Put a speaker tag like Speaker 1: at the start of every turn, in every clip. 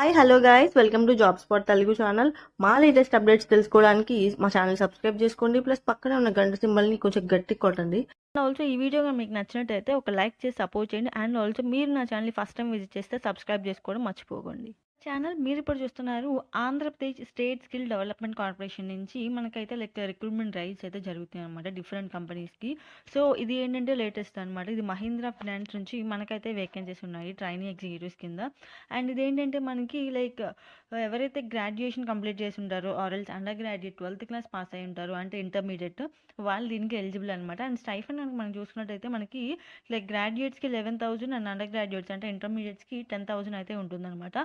Speaker 1: Hi hello guys, welcome to job spot Telugu channel. మా latest updates తెలుసుకోవడానికి మా channel subscribe చేసుకోండి. ప్లస్ పక్కన ఉన్న గంట సింబల్ని కొంచెం గట్టి కొట్టండి.
Speaker 2: ఆల్సో ఈ వీడియో మీకు నచ్చినట్టయితే ఒక లైక్ చేసి సపోర్ట్ చేయండి. అండ్ ఆల్సో మీరు నా ఛానల్ని ఫస్ట్ టైం విజిట్ చేస్తే సబ్స్క్రైబ్ చేసుకోవడం మర్చిపోకండి. ఛానల్ మీరు ఇప్పుడు చూస్తున్నారు. Andhra Pradesh state skill development corporation నుంచి మనకైతే రిక్రూట్మెంట్ డ్రైవ్స్ అయితే జరుగుతాయి అనమాట డిఫరెంట్ కంపెనీస్కి. సో ఇది ఏంటంటే లేటెస్ట్ అనమాట. ఇది మహీంద్రా ఫినాన్స్ నుంచి మనకైతే వేకెన్సీస్ ఉన్నాయి ట్రైనింగ్ ఎగ్జిక్యూటివ్స్ కింద. అండ్ ఇదేంటంటే మనకి ఎవరైతే గ్రాడ్యుయేషన్ కంప్లీట్ చేసి ఉంటారో ఆర్ఎల్స్ under graduate 12th class pass అయి ఉంటారు అంటే ఇంటర్మీడియట్, వాళ్ళు దీనికి ఎలిజిబుల్ అనమాట. అండ్ స్టైఫండ్ కనుక మనం చూసుకున్నట్టయితే మనకి గ్రాడ్యుయేట్స్కి 11,000 అండ్ అండర్ గ్రాడ్యుయేట్స్ అంటే ఇంటర్మీడియట్స్కి 10,000 అయితే ఉంటుందన్నమాట.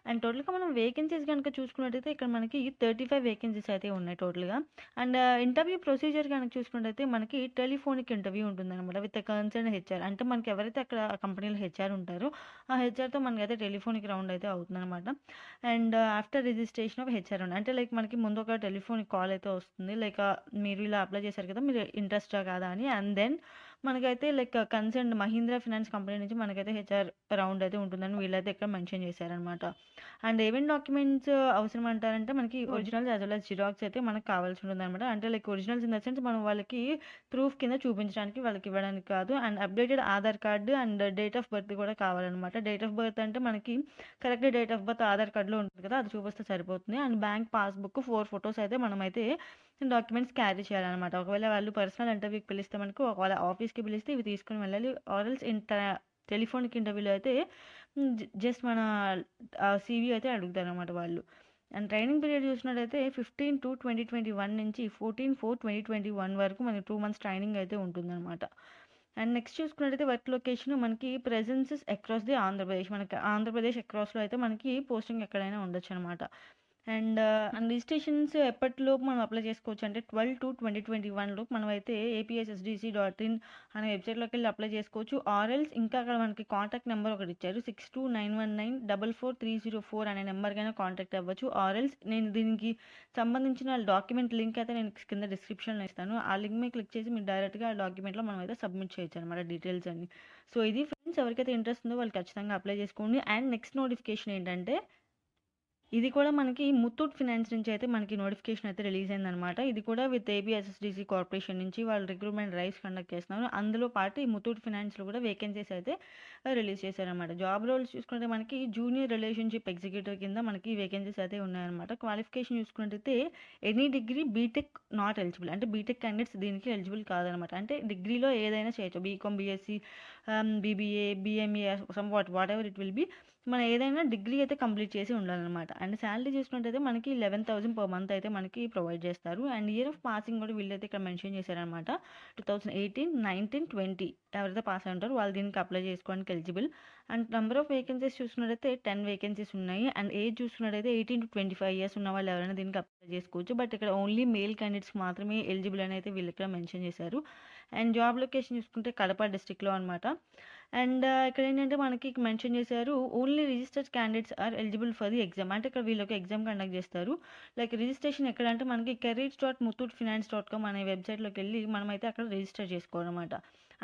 Speaker 2: అండ్ టోటల్గా మనం వేకెన్సీస్ కనుక చూసుకున్నట్టయితే ఇక్కడ మనకి 35 వేకెన్సీస్ అయితే ఉన్నాయి టోటల్గా. అండ్ ఇంటర్వ్యూ ప్రొసీజర్ కనుక చూసుకున్నట్టయితే మనకి టెలిఫోనిక్ ఇంటర్వ్యూ ఉంటుందన్నమాట విత్ కన్సర్న్ హెచ్ఆర్. అంటే మనకి ఎవరైతే అక్కడ కంపెనీలో హెచ్ఆర్ ఉంటారో ఆ హెచ్ఆర్తో మనకైతే టెలిఫోనిక్ రౌండ్ అయితే అవుతుందన్నమాట. And after registration of HR round అంటే మనకి ముందు ఒక టెలిఫోనిక్ కాల్ అయితే వస్తుంది, మీరు ఇలా అప్లై చేశారు కదా, మీరు ఇంట్రెస్టా కాదా అని. అండ్ దెన్ మనకైతే కన్సర్న్ మహీంద్రా ఫినాన్స్ కంపెనీ నుంచి మనకైతే హెచ్ఆర్ రౌండ్ అయితే ఉంటుందని వీళ్ళైతే ఇక్కడ మెన్షన్ చేశారనమాట. అండ్ ఏమేమి డాక్యుమెంట్స్ అవసరం అంటారంటే మనకి originals as well as xerox అయితే మనకు కావాల్సి ఉంటుంది అనమాట. అంటే ఒరిజినల్స్ ఇన్ ద సెన్స్ మనం వాళ్ళకి ప్రూఫ్ కింద చూపించడానికి, వాళ్ళకి ఇవ్వడానికి కాదు. And updated Aadhaar card and date of birth కూడా కావాలన్నమాట. డేట్ ఆఫ్ బర్త్ అంటే మనకి correct date of birth Aadhaar కార్డులో ఉంటుంది కదా, అది చూపిస్తే సరిపోతుంది. అండ్ బ్యాంక్ పాస్బుక్ 4 ఫొటోస్ అయితే మనమైతే డాక్యుమెంట్స్ క్యారీ చేయాలన్నమాట. ఒకవేళ వాళ్ళు పర్సనల్ ఇంటర్వ్యూకి పిలిస్తే మనకు, ఒకవేళ ఆఫీస్కి పిలిస్తే ఇవి తీసుకుని వెళ్ళాలి. ఆర్ఎల్స్ టెలిఫోనిక్ ఇంటర్వ్యూలో అయితే జస్ట్ మన సీవీ అయితే అడుగుతారు అనమాట వాళ్ళు. అండ్ ట్రైనింగ్ పీరియడ్ చూసినట్టయితే 15/2/2021 నుంచి 14/4/2021 వరకు మనకి 2 months ట్రైనింగ్ అయితే ఉంటుందన్నమాట. అండ్ నెక్స్ట్ చూసుకున్నట్టయితే వర్క్ లొకేషన్ మనకి ప్రెజెన్సెస్ అక్రాస్ ది ఆంధ్రప్రదేశ్, మనకి ఆంధ్రప్రదేశ్ అక్రాస్లో అయితే మనకి పోస్టింగ్ ఎక్కడైనా ఉండొచ్చు అనమాట. అండ్ రిజిస్ట్రేషన్స్ ఎప్పటిలోపు మనం అప్లై చేసుకోవచ్చు అంటే 12/2/2021 లోపు మనం అయితే APSSDC.in అనే వెబ్సైట్లోకి వెళ్ళి అప్లై చేసుకోవచ్చు. ఆర్ఎల్స్ ఇంకా అక్కడ మనకి కాంటాక్ట్ నెంబర్ ఒకటి ఇచ్చారు, 6291944304 అనే నెంబర్కైనా కాంటాక్ట్ అవ్వచ్చు. ఆర్ఎల్స్ నేను దీనికి సంబంధించిన డాక్యుమెంట్ లింక్ అయితే నేను కింద డిస్క్రిప్షన్లో ఇస్తాను. ఆ లింక్ మీద క్లిక్ చేసి మీరు డైరెక్ట్గా ఆ డాక్యుమెంట్లో మనం అయితే సబ్మిట్ చేయొచ్చు అనమాట డీటెయిల్స్ అన్ని. సో ఇది ఫ్రెండ్స్, ఎవరికైతే ఇంట్రెస్ట్ ఉందో వాళ్ళు ఖచ్చితంగా అప్లై చేసుకోండి. అండ్ నెక్స్ట్ నోటిఫికేషన్ ఏంటంటే ఇది కూడా మనకి ముత్తూట్ ఫినాన్స్ నుంచి అయితే మనకి నోటిఫికేషన్ అయితే రిలీజ్ అయిందనమాట. ఇది కూడా విత్ APSSDC కార్పొరేషన్ నుంచి వాళ్ళు రిక్రూట్మెంట్ డ్రైవ్స్ కండక్ట్ చేస్తున్నారు. అందులో పాటు ఈ ముత్తూట్ ఫినాన్స్లో కూడా వేకెన్సీస్ అయితే రిలీజ్ చేశారనమాట. జాబ్ రోల్స్ చూసుకుంటే మనకి జూనియర్ రిలేషన్షిప్ ఎగ్జిక్యూటివ్ కింద మనకి వేకెన్సీస్ అయితే ఉన్నాయన్నమాట. క్వాలిఫికేషన్ చూసుకున్నట్టయితే any degree BTech not eligible, అంటే బీటెక్ క్యాండిడేట్స్ దీనికి ఎలిజిబుల్ కాదనమాట. అంటే డిగ్రీలో ఏదైనా చేయొచ్చు, BCom, BSc, BBA, BME, whatever it will be, మనం ఏదైనా డిగ్రీ అయితే కంప్లీట్ చేసి ఉండాలన్నమాట. అండ్ శాలరీ చూసుకున్నట్టయితే మనకి 11,000 per month అయితే మనకి ప్రొవైడ్ చేస్తారు. అండ్ ఇయర్ ఆఫ్ పాసింగ్ కూడా వీళ్ళైతే ఇక్కడ మెన్షన్ చేశారనమాట. 2018, 19, 20 ఎవరైతే పాస్ అయి ఉంటారో వాళ్ళు దీనికి అప్లై చేసుకోవడానికి eligible. And number of vacancies చూసుకున్నట్టయితే 10 వేకెన్సీస్ ఉన్నాయి. అండ్ ఏజ్ చూసుకున్నట్టయితే 18 to 25 years ఉన్న వాళ్ళు ఎవరైనా దీనికి అప్లై చేసుకోవచ్చు. బట్ ఇక్కడ ఓన్లీ మేల్ క్యాండిడేట్స్ మాత్రమే ఎలిజిబుల్ అని అయితే వీళ్ళు ఇక్కడ మెన్షన్ చేశారు. అండ్ జాబ్ లొకేషన్ చూసుకుంటే కడప డిస్ట్రిక్ట్లో అనమాట. అండ్ ఇక్కడ ఏంటంటే మనకి మెన్షన్ చేశారు only registered candidates are eligible for the exam. అంటే ఇక్కడ వీళ్ళకి ఎగ్జామ్ కండక్ట్ చేస్తారు. రిజిస్ట్రేషన్ ఎక్కడ అంటే మనకి careers.muthootfinance.com అనే వెబ్సైట్లోకి వెళ్ళి మనమైతే అక్కడ రిజిస్టర్ చేసుకోవాలన్నమాట.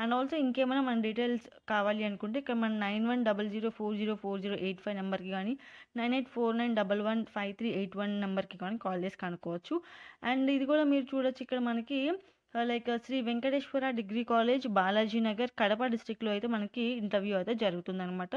Speaker 2: అండ్ ఆల్సో ఇంకేమైనా మన డీటెయిల్స్ కావాలి అనుకుంటే ఇక్కడ మన 9100404085 నెంబర్కి కానీ 9849115381 నెంబర్కి కానీ కాల్ చేసి కనుక్కోవచ్చు. అండ్ ఇది కూడా మీరు చూడొచ్చు ఇక్కడ మనకి శ్రీ వెంకటేశ్వర డిగ్రీ కాలేజ్, బాలాజీ నగర్, కడప డిస్ట్రిక్ట్లో అయితే మనకి ఇంటర్వ్యూ అయితే జరుగుతుందన్నమాట.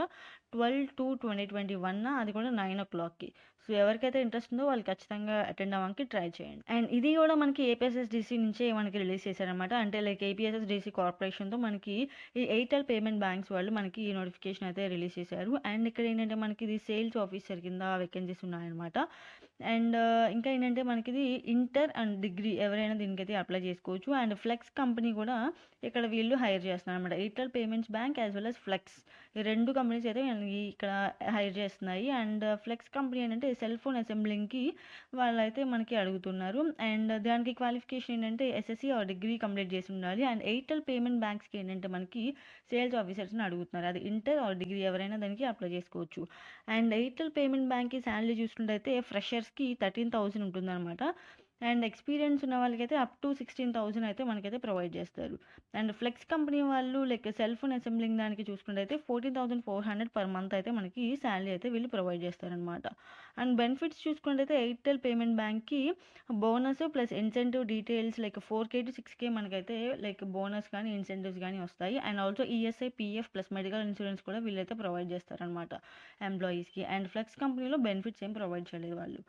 Speaker 2: 12/2/2021, అది కూడా 9 o'clockకి. సో ఎవరికైతే ఇంట్రెస్ట్ ఉందో వాళ్ళు ఖచ్చితంగా అటెండ్ అవ్వడానికి ట్రై చేయండి. అండ్ ఇది కూడా మనకి APSSDC నుంచే మనకి రిలీజ్ చేశారనమాట. అంటే APSSDC కార్పొరేషన్తో మనకి ఈ ఎయిర్టెల్ పేమెంట్ బ్యాంక్స్ వాళ్ళు మనకి ఈ నోటిఫికేషన్ అయితే రిలీజ్ చేశారు. అండ్ ఇక్కడ ఏంటంటే మనకి ఇది సేల్స్ ఆఫీసర్ కింద వేకెన్సీస్ ఉన్నాయన్నమాట. అండ్ ఇంకా ఏంటంటే మనకి ఇది ఇంటర్ అండ్ డిగ్రీ ఎవరైనా దీనికైతే అప్లై చేసుకోవచ్చు. అండ్ ఫ్లెక్స్ కంపెనీ కూడా ఇక్కడ వీళ్ళు హైర్ చేస్తున్నారు అనమాట. Airtel payments bank as well as Flex, ఈ 2 కంపెనీస్ అయితే ఇక్కడ హైర్ చేస్తున్నాయి. అండ్ ఫ్లెక్స్ కంపెనీ ఏంటంటే సెల్ ఫోన్ అసెంబ్లింగ్కి వాళ్ళైతే మనకి అడుగుతున్నారు. అండ్ దానికి క్వాలిఫికేషన్ ఏంటంటే SSC ఆర్ డిగ్రీ కంప్లీట్ చేసి ఉండాలి. అండ్ ఎయిర్టెల్ పేమెంట్ బ్యాంక్స్కి ఏంటంటే మనకి సేల్స్ ఆఫీసర్స్ని అడుగుతున్నారు, అది ఇంటర్ ఆర్ డిగ్రీ ఎవరైనా దానికి అప్లై చేసుకోవచ్చు. అండ్ ఎయిర్టెల్ పేమెంట్ బ్యాంక్కి శాలరీ చూసుకుంటే ఫ్రెషర్స్కి 13,000 ఉంటుందన్నమాట. అండ్ ఎక్స్‌పీరియన్స్ ఉన్న వాళ్ళకైతే అప్ టు 16,000 అయితే మనకైతే ప్రొవైడ్ చేస్తారు. అండ్ ఫ్లెక్స్ కంపెనీ వాళ్ళు లైక్ సెల్ ఫోన్ అసెంబ్లింగ్ దానికి చూసుకుంటైతే 14,400 పర్ మంత్ అయితే మనకి సాలరీ అయితే వీళ్ళు ప్రొవైడ్ చేస్తారనమాట. అండ్ బెనిఫిట్స్ చూసుకుంటైతే ఎయిర్టెల్ పేమెంట్ బ్యాంక్‌కి bonus plus incentive details like 4,000-6,000 మనకైతే లైక్ బోనస్ కానీ, ఇన్సెంటివ్స్ గానీ వస్తాయి. And also ESI, PF plus medical insurance కూడా వీళ్ళైతే ప్రొవైడ్ చేస్తారనమాట ఎంప్లాయీస్‌కి. అండ్ ఫ్లెక్స్ కంపెనీలో బెనిఫిట్స్ ఏం ప్రొవైడ్ చేయలేదు వాళ్ళు.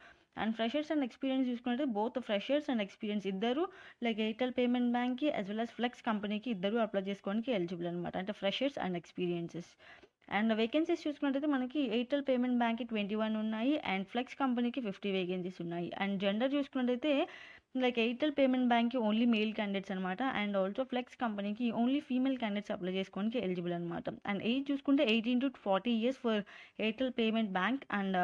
Speaker 2: అండ్ ఫ్రెషర్స్ అండ్ ఎక్స్పీరియన్స్ చూసుకుంటే బోత్ ఫ్రెషర్స్ అండ్ ఎక్స్పీరియన్స్ ఇద్దరు లైక్ ఎయిర్టెల్ పేమెంట్ బ్యాంక్కి యాజ్ వెల్ యాజ్ ఫ్లెక్స్ కంపెనీకి ఇద్దరు అప్లై చేసుకోవడానికి ఎలిజిబుల్ అనమాట. అంటే freshers and experiences. And vacancies చూసుకున్నట్టయితే మనకి ఎయిర్టెల్ పేమెంట్ బ్యాంక్కి 21 ఉన్నాయి అండ్ ఫ్లెక్స్ కంపెనీకి 50 వేకెన్సీస్ ఉన్నాయి. అండ్ జెండర్ చూసుకున్నట్టయితే లైక్ ఎయిర్టెల్ పేమెంట్ బ్యాంక్కి ఓన్లీ మెయిల్ క్యాండిడేట్స్ అనమాట. అండ్ ఆల్సో ఫ్లెక్స్ కంపెనీకి ఓన్లీ ఫీమేల్ క్యాండిడేట్స్ అప్లై చేసుకోవడానికి ఎలిజిబుల్ అనమాట. అండ్ ఏజ్ చూసుకుంటే 18 to 40 years for Airtel payment bank and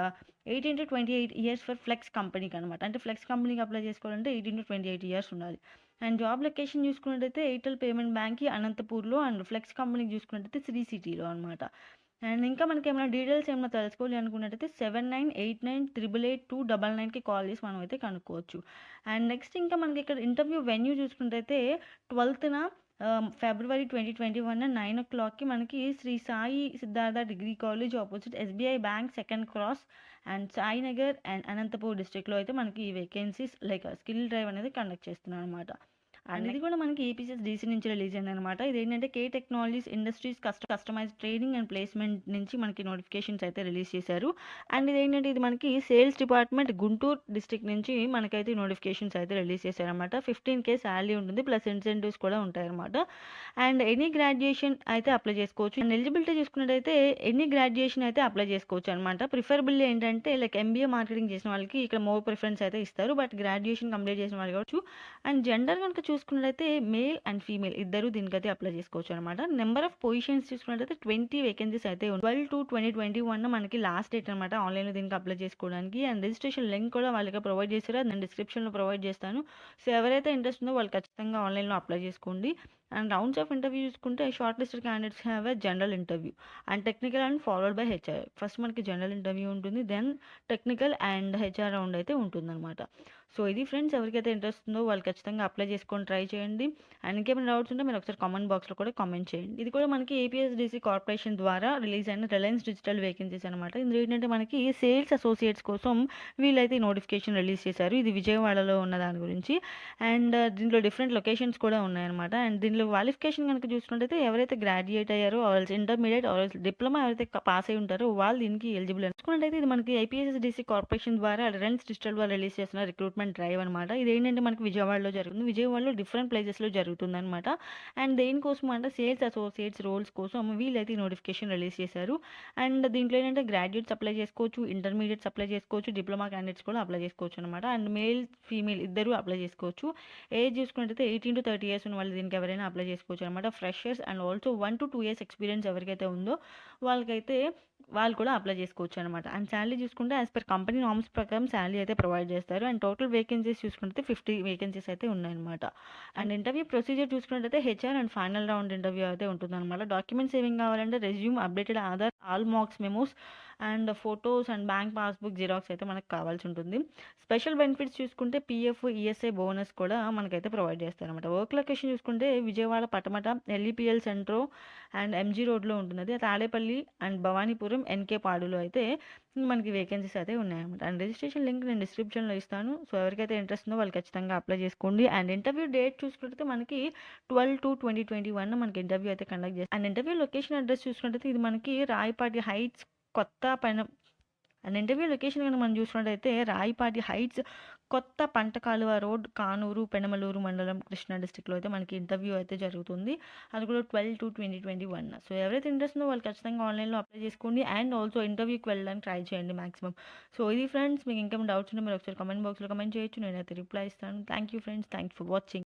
Speaker 2: 18 to 28 years for Flex కంపెనీకి అనమాట. అంటే ఫ్లెక్స్ కంపెనీకి అప్లై చేసుకోవాలంటే 18 to 28 ఇయర్స్ ఉండాలి. అండ్ జాబ్ లొకేషన్ చూసుకున్నట్టయితే ఎయిర్టెల్ పేమెంట్ బ్యాంక్కి అనంతపూర్లో అండ్ ఫ్లెక్స్ కంపెనీకి చూసుకున్నట్టయితే శ్రీ సిటీలో అనమాట. అండ్ ఇంకా మనకి ఏమైనా డీటెయిల్స్ ఏమైనా తెలుసుకోవాలి అనుకున్నట్టయితే 7989888299కి కాల్ చేసి మనం అయితే కనుక్కోవచ్చు. అండ్ నెక్స్ట్ ఇంకా మనకి ఇక్కడ ఇంటర్వ్యూ వెన్యూ చూసుకున్నట్టయితే 12న ఫిబ్రవరి 2021 9 మనకి Shri Sai Siddhartha degree college opposite SBI bank second cross and Sainagar and Anantapur డిస్ట్రిక్ట్లో అయితే మనకి ఈ వేకెన్సీస్ లైక్ స్కిల్ డ్రైవ్ అనేది కండక్ట్ చేస్తున్నారు అనమాట. అండ్ ఇది కూడా మనకి ఏపీఎస్ డీసీ నుంచి రిలీజ్ అయింది అనమాట. ఇది ఏంటంటే K technologies industries customize training and placement నుంచి మనకి నోటిఫికేషన్స్ అయితే రిలీజ్ చేశారు. అండ్ ఇది ఏంటంటే ఇది మనకి సేల్స్ డిపార్ట్మెంట్ గుంటూరు డిస్ట్రిక్ట్ నుంచి మనకైతే నోటిఫికేషన్స్ అయితే రిలీజ్ చేశారనమాట. 15K శాలరీ ఉంటుంది ప్లస్ ఇన్సెంటివ్స్ కూడా ఉంటాయన్నమాట. అండ్ ఎనీ గ్రాడ్యుయేషన్ అయితే అప్లై చేసుకోవచ్చు. అండ్ ఎలిజిబిలిటీ చూసుకున్నట్టయితే ఎనీ గ్రాడ్యుయేషన్ అయితే అప్లై చేసుకోవచ్చు అనమాట. ప్రిఫరబుల్ ఏంటంటే లైక్ ఎంబీఏ మార్కెటింగ్ చేసిన వాళ్ళకి ఇక్కడ మోర్ ప్రిఫరెన్స్ అయితే ఇస్తారు. బట్ గ్రాడ్యుయేషన్ కంప్లీట్ చేసిన వాళ్ళు కావచ్చు. అండ్ జెండర్ కనుక చూసుకున్నట్టయితే మేల్ అండ్ ఫీమేల్ ఇద్దరు దీనికైతే అప్లై చేసుకోవచ్చు అనమాట. నెంబర్ ఆఫ్ పొజిషన్స్ చూసుకున్నట్టయితే 20 వేకెన్సీస్ అయితే ఉన్నాయి. 12/2/2021 మనకి లాస్ట్ డేట్ అనమాట ఆన్లైన్లో దీనికి అప్లై చేసుకోవడానికి. అండ్ రిజిస్ట్రేషన్ లింక్ కూడా వాళ్ళకి ప్రొవైడ్ చేశారు, అది నేను డిస్క్రిప్షన్లో ప్రొవైడ్ చేస్తాను. సో ఎవరైతే ఇంట్రెస్ట్ ఉందో వాళ్ళు ఖచ్చితంగా ఆన్లైన్లో అప్లై చేసుకోండి. అండ్ రౌండ్స్ ఆఫ్ ఇంటర్వ్యూ చూసుకుంటే short listed candidates have a general interview and technical and followed by HR. First మనకి జనరల్ ఇంటర్వ్యూ ఉంటుంది, then technical and HR round అయితే ఉంటుందన్నమాట. సో ఇది ఫ్రెండ్స్, ఎవరికైతే ఇంట్రెస్ట్ ఉందో వాళ్ళు ఖచ్చితంగా అప్లై చేసుకొని ట్రై చేయండి. అండ్ ఇంకేమైనా డౌట్స్ ఉంటే మీరు ఒకసారి కామెంట్ బాక్స్లో కూడా కామెంట్ చేయండి. ఇది కూడా మనకి ఏపీఎస్డిసి కార్పొరేషన్ ద్వారా రిలీజ్ అయిన రిలయన్స్ డిజిటల్ వేకెన్సీస్ అనమాట. ఇందులో ఏంటంటే మనకి సేల్స్ అసోసియేట్స్ కోసం వీళ్ళైతే నోటిఫికేషన్ రిలీజ్ చేశారు. ఇది విజయవాడలో ఉన్న దాని గురించి. అండ్ దీంట్లో డిఫరెంట్ లొకేషన్స్ కూడా ఉన్నాయన్నమాట. అండ్ దీనిలో క్వాలిఫికేషన్ కనుక చూసుకున్నట్టయితే ఎవరైతే గ్రాడ్యుయేట్ అయ్యారో ఆల్స్ ఇంటర్మీడియట్ ఆల్స్ డిప్లొమా ఎవరైతే పాస్ అయి ఉంటారో వాళ్ళు దీనికి ఎలిజిబుల్. చూసుకున్నట్టయితే ఇది మనకి ఐపీఎస్డిసి కార్పొరేషన్ ద్వారా రిలయన్స్ డిజిటల్ ద్వారా రిలీజ్ చేసిన రిక్రూట్మెంట్ డ్రైవ్ అనమాట. ఇది ఏంటంటే మనకి విజయవాడలో జరుగుతుంది. విజయవాడలో డిఫరెంట్ ప్లేసెస్లో జరుగుతుంది అనమాట. అండ్ దేనికోసం అంటే సేల్స్ అసోసియేట్స్ రోల్స్ కోసం వీళ్ళైతే నోటిఫికేషన్ రిలీజ్ చేశారు. అండ్ దీంట్లో ఏంటంటే గ్రాడ్యుయేట్స్ అప్లై చేసుకోవచ్చు, ఇంటర్మీడియట్స్ అప్లై చేసుకోవచ్చు, డిప్లొమా క్యాండిడేట్స్ కూడా అప్లై చేసుకోవచ్చు అనమాట. అండ్ మేల్ ఫీమేల్ ఇద్దరు అప్లై చేసుకోవచ్చు. ఏజ్ చూసుకున్నట్టయితే 18 to 30 ఇయర్స్ ఉన్న వాళ్ళు దీనికి ఎవరైనా అప్లై చేసుకోవచ్చు అనమాట. Freshers and also 1 to 2 years experience ఎవరికైతే ఉందో వాళ్ళకైతే వాళ్ళు కూడా అప్లై చేసుకోవచ్చు అనమాట. అండ్ శాలరీ చూసుకుంటే యాజ్ పర్ కంపెనీ నామ్స్ ప్రకారం శాలరీ అయితే ప్రొవైడ్ చేస్తారు. అండ్ టోటల్ వేకెన్సీస్ చూసుకుంటే 50 వేకెన్సీస్ అయితే ఉన్నాయన్నమాట. అండ్ ఇంటర్వ్యూ ప్రొసీజర్ చూసుకున్నట్టయితే HR and final round interview అయితే ఉంటుందన్నమాట. డాక్యుమెంట్స్ ఏమేమి కావాలంటే resume, updated Aadhaar, all marks memos and photos and bank passbook xerox అయితే మనకు కావాల్సి ఉంటుంది. స్పెషల్ బెనిఫిట్స్ చూసుకుంటే పీఎఫ్, ఈఎస్ఐ బోనస్ కూడా మనకైతే ప్రొవైడ్ చేస్తారనమాట. వర్క్ లొకేషన్ చూసుకుంటే Vijayawada, Patamata, LEPL Centro and MG రోడ్లో ఉంటుంది. అది తాడేపల్లి అండ్ భవానీపురం, ఎన్కే పాడులో అయితే మనకి వేకెన్సీస్ అయితే ఉన్నాయన్నమాట. అండ్ రిజిస్ట్రేషన్ లింక్ నేను డిస్క్రిప్షన్లో ఇస్తాను. సో ఎవరికైతే ఇంట్రెస్ట్ ఉందో వాళ్ళు ఖచ్చితంగా అప్లై చేసుకోండి. అండ్ ఇంటర్వ్యూ డేట్ చూసుకుంటే మనకి 12/2/2021 మనకి ఇంటర్వ్యూ అయితే కండక్ట్ చేస్తారు. అండ్ ఇంటర్వ్యూ లొకేషన్ అడ్రస్ చూసుకుంటే ఇది మనకి రాయపాటి హైట్స్ కొత్త పైన. అండ్ ఇంటర్వ్యూ లొకేషన్ కనుక మనం చూసుకున్నట్టయితే రాయపాటి హైట్స్ కొత్త పంట కాలువ రోడ్, కానూరు, పెనమలూరు మండలం, కృష్ణా డిస్ట్రిక్ట్లో అయితే మనకి ఇంటర్వ్యూ అయితే జరుగుతుంది. అది కూడా 12/2/2021. సో ఎవరైతే ఇంట్రెస్ట్ ఉందో వాళ్ళు ఖచ్చితంగా ఆన్లైన్లో అప్లై చేసుకోండి. అండ్ ఆల్సో ఇంటర్వ్యూకి వెళ్ళడానికి ట్రై చేయండి మాక్సిమం. సో ఇది ఫ్రెండ్స్, మీకు ఇంకేమైనా డౌట్స్ ఉంటే మీరు ఒకసారి కామెంట్ బాక్స్లో కామెంట్ చేయొచ్చు, నేనైతే రిప్లై ఇస్తాను. Thank you friends, thanks for watching.